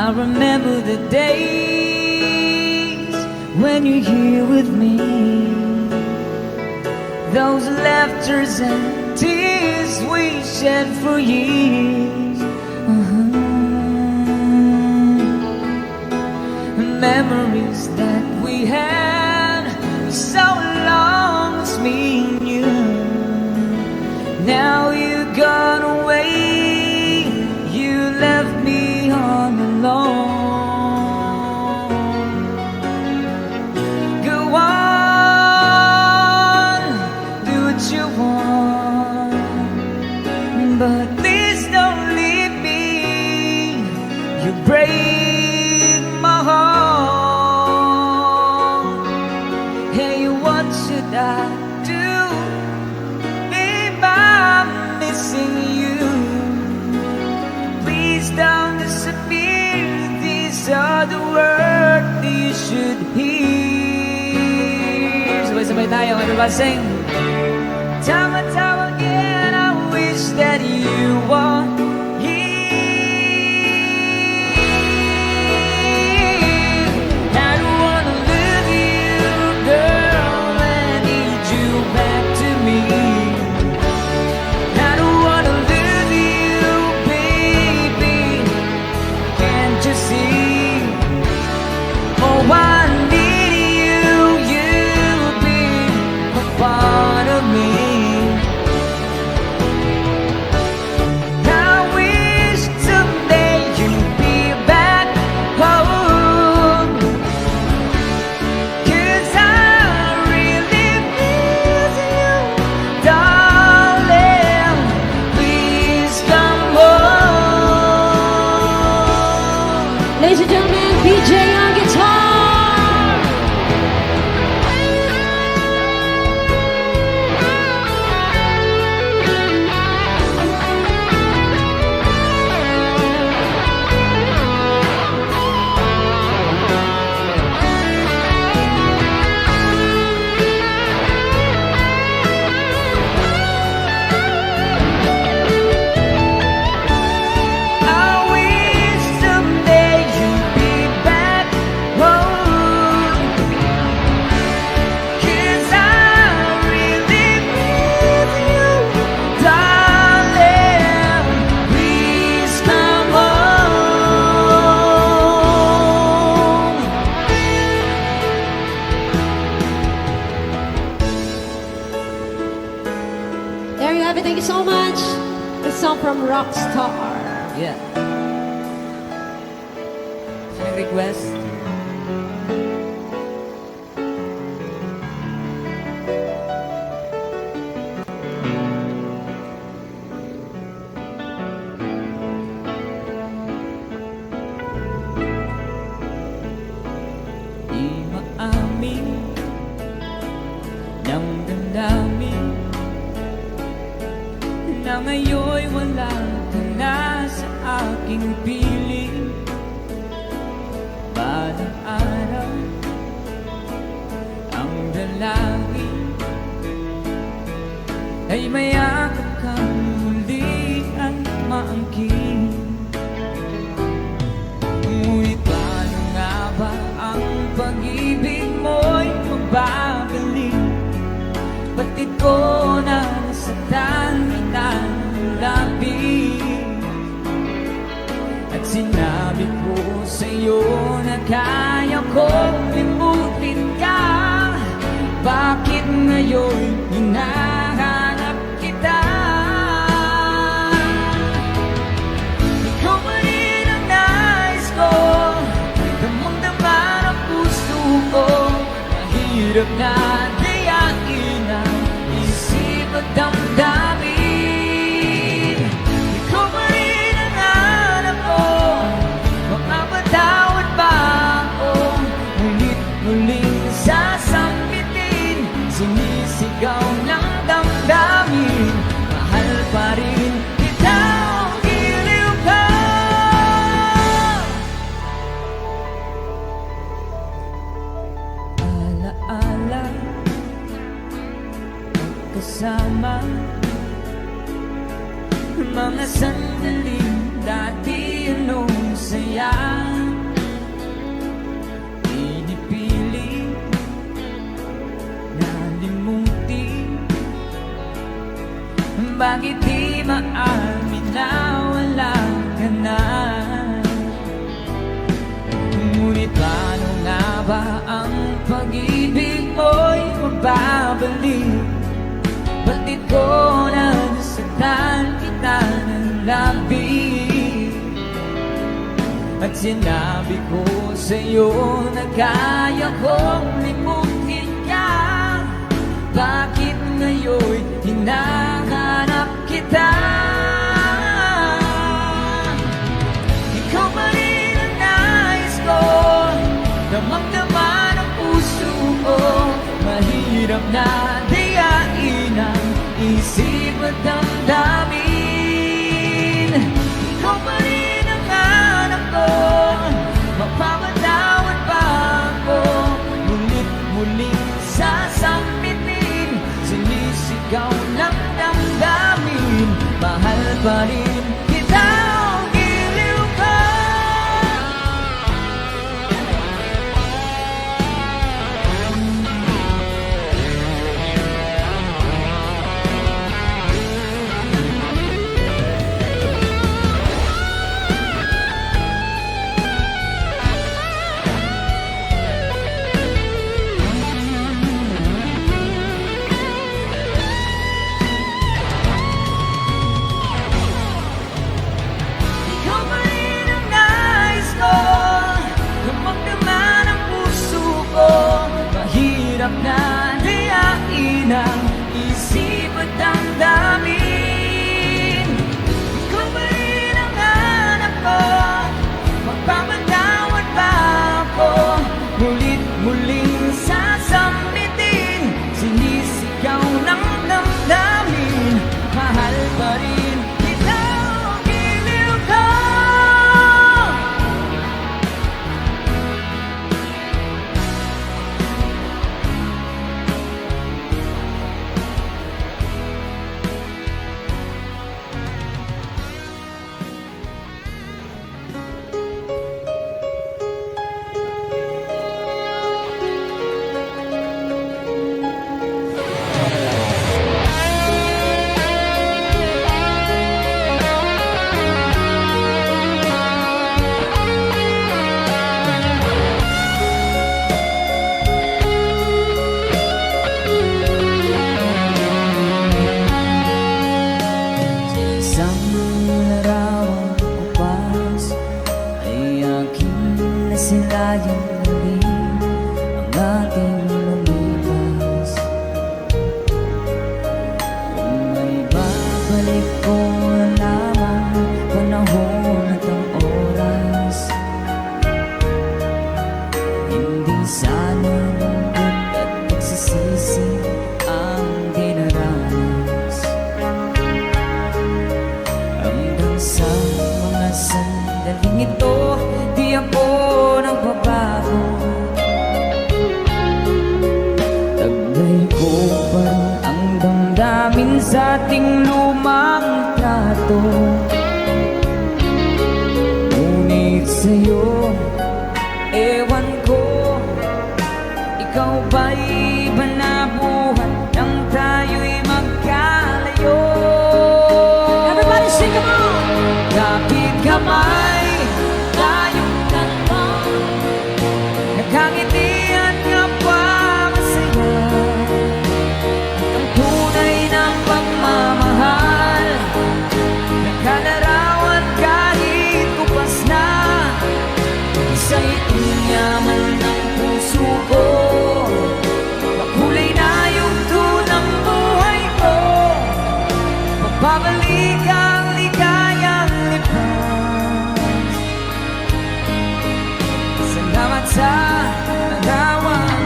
I remember the days when you're here with me, those laughters and tears we shed for years. Memories that we had so long, it's me and you. Now you've gone away, you left me all alone. Go on, do what you want, but please don't leave me. You break my heart. Hey, what should I do? Babe, I'm missing you. Please don't disappear. These are the words that you should hear. Sabay-sabay tayo, everybody sing. Time and time again, I wish that you were Ladies and gentlemen, BJ on guitar. There you have it. Thank you so much. The song from Rockstar. Yeah. Any request? Di maamin ng damdamin na ngayon'y wala ka na sa aking piling. Balang araw ang dalangin ay mayakap kang muli at maangkin. Ngunit paano nga ba ang pag-ibig mo'y magbabalik? Batid ko na nasaktan kita ng labis, at sinabi ko sa'yo na kaya kong limutin ka. Bakit ngayon hinahanap kita? Ikaw pa rin ang nais ko, damang-dama ng puso ko. Mahirap na dayain ang isip at damdamin. Ikaw pa rin ang hanap ko, makapatawad ba ako? Ngunit muling sasambitin, sinisigaw ng damdamin. Mahal pa rin kita o giliw ka. Alaala Bakit di maamin na wala ka na? Ngunit paano nga ba ang pag-ibig mo'y magbabalik? Batid ko na nasaktan kita ng labis, at sinabi ko sa'yo na kaya kong limutin ka. Bakit ngayon hinahanap kita? Ikaw pa rin ang nais ko, damang-dama ng puso ko. Mahirap na dayain ang isip at damdamin. Ikaw pa rin ang hanap ko, mapapatawad ba ako? Ngunit muling sasampitin, sinisigaw ng damdamin. Mahal pa rin kita o giliw ka? Ikaw pa rin ang nais ko, damang-dama ng puso ko. Mahirap na dayain ang isip at damdamin. Ikaw pa rin ang hanap ko, magpapatawad ba ako? Ngunit muling sasampitin, sinisigaw ng damdamin. Mahal pa rin kita o giliw ka? Isang larawang kupas ay aking nasilayan muli ang ating lumipas. Kung may babalik ko lamang panahon at ang oras, hindi sana lungkot at pagsisisi ang dinaranas. Hanggang sa mga sandaling ito, di ako nagbabago. Taglay ko pa rin ang damdamin sa ating lumang trato. Ngunit sa'yo, ewan ko, ikaw ba'y